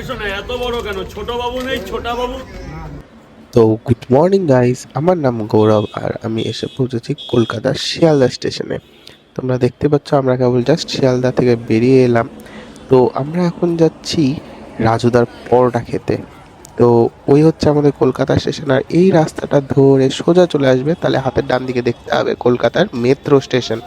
এসো না, এত বড় কেন? ছোট বাবু নেই? ছোটা বাবু। তো গুড মর্নিং গাইস, আমার নাম গৌরব আর আমি এসে পৌঁছেছি কলকাতার শিয়ালদা স্টেশনে। তোমরা দেখতে পাচ্ছ আমরা কেবল জাস্ট শিয়ালদা থেকে বেরিয়ে এলাম। তো আমরা এখন যাচ্ছি রাজুদার পরোটা খেতে। তো ওই হচ্ছে আমাদের কলকাতা স্টেশন, আর এই রাস্তাটা ধরে সোজা চলে আসবে, তাহলে হাতের ডান দিকে দেখতে হবে কলকাতার মেট্রো স্টেশন।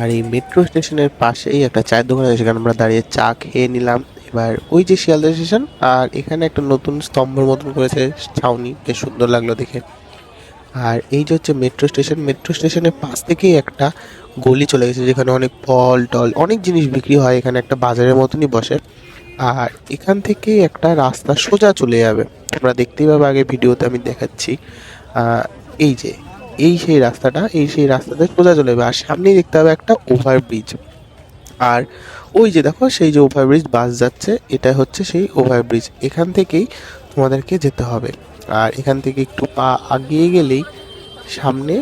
আর এই মেট্রো স্টেশনের পাশেই একটা চায়ের দোকান আছে, সেখানে আমরা দাঁড়িয়ে চা খেয়ে নিলাম। এবার ওই যে শিয়ালদা স্টেশন, আর এখানে একটা নতুন স্তম্ভের মতন করেছে ছাউনি, বেশ সুন্দর লাগলো দেখে। আর এই যে হচ্ছে মেট্রো স্টেশন, মেট্রো স্টেশনের পাশ থেকেই একটা গলি চলে গেছে, যেখানে অনেক ফল টল অনেক জিনিস বিক্রি হয়, এখানে একটা বাজারের মতনই বসে। আর এখান থেকে একটা রাস্তা সোজা চলে যাবে, তোমরা দেখতেই পাবে, আগে ভিডিওতে আমি দেখাচ্ছি। এই যে সেই রাস্তাটা, সেই রাস্তাতে সোজা চলে যাবে, আর সামনেই দেখতে হবে একটা ওভারব্রিজ। আর ওই যে দেখো সেই যে ওভারব্রিজ বাস যাচ্ছে, এটা হচ্ছে সেই ওভারব্রিজ, এখান থেকেই তোমাদেরকে যেতে হবে। আর এখান থেকে একটু পা আগিয়ে গেলেই সামনে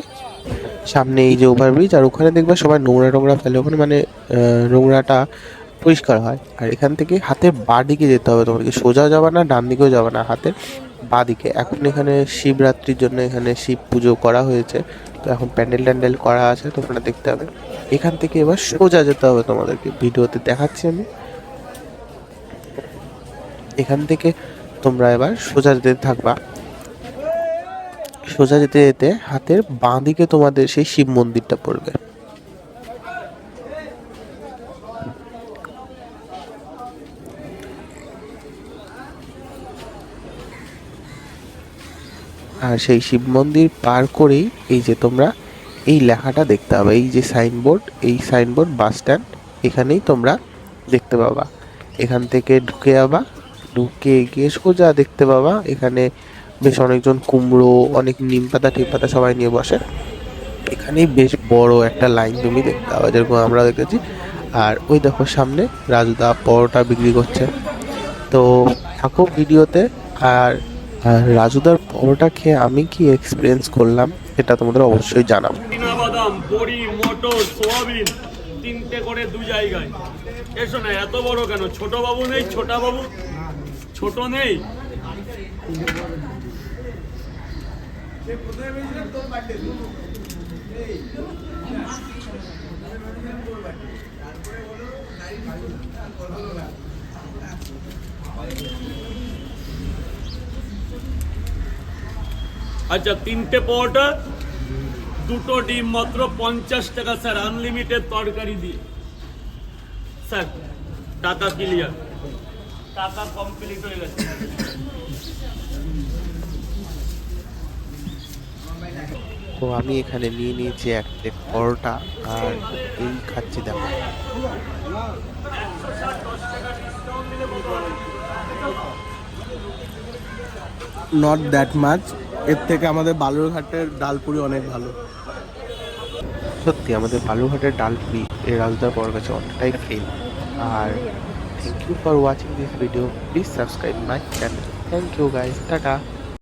সামনে এই যে ওভারব্রিজ, আর ওখানে দেখবে সবাই নোংরা টোংরা ফেলে ওখানে, মানে নোংরাটা পরিষ্কার হয়। আর এখান থেকে হাতের বাঁ দিকে যেতে হবে তোমাদেরকে, সোজা যাবে না, ডান দিকেও যাবে না, হাতের বাঁ দিকে। এখন এখানে শিবরাত্রির জন্য এখানে শিব পুজো করা হয়েছে, তো এখন প্যান্ডেল ট্যান্ডেল করা আছে, তোমরা দেখতে হবে। এখান থেকে এবার সোজা যেতে হবে তোমাদেরকে, ভিডিওতে দেখাচ্ছি আমি। এখান থেকে তোমরা এবার সোজা যেতে থাকবা, সোজা যেতে যেতে হাতের বাঁ দিকে তোমাদের সেই শিব মন্দিরটা পড়বে। আর সেই শিব মন্দির পার করেই এই যে তোমরা এই লেখাটা দেখতে পাবে, এই যে সাইনবোর্ড, এই সাইনবোর্ড বাস স্ট্যান্ড, এখানেই তোমরা দেখতে পাবা। এখান থেকে ঢুকে যাবা, ঢুকে গিয়ে সোজা দেখতে পাবা এখানে বেশ অনেকজন কুমড়ো, অনেক নিম পাতা টিম পাতা সবাই নিয়ে বসে। এখানেই বেশ বড় একটা লাইন তুমি দেখতে পাবা, যেরকম আমরা দেখেছি। আর ওই দেখো সামনে রাজুদা পরোটা বিক্রি করছে। তো থাকো ভিডিওতে। আর আর রাজুদার পরোটা খেয়ে আমি কি এক্সপিরিয়েন্স করলাম এটা তোমাদের অবশ্যই জানাবো। বাদাম, বড়ি, মটর, সোয়াবিন, তিনটে করে দু জায়গায়। এসো না, এত বড় কেন? ছোট বাবু নেই? ছোটা বাবু। ছোট নেই? আচ্ছা, তিনটে পরোটা, দুটো ডিম, মাত্র 50 টাকা স্যার, আনলিমিটেড তরকারি দিয়ে। স্যার টাকা ক্লিয়ার, টাকা কমপ্লিট হয়ে গেছে। তো আমি এখানে নিয়ে নিয়েছি এক প্লেট পরোটা, আর এই খাচ্ছি দেখো। নট দ্যাট মাচ, এর থেকে আমাদের বালুরঘাটের ডালপুরি অনেক ভালো। সত্যি আমাদের বালুরঘাটের ডালপুরি এই রাজুদার পরোটার কাছে অনেকটাই ফেল। আর thank you for watching this video, please subscribe my channel. Thank you guys, tata.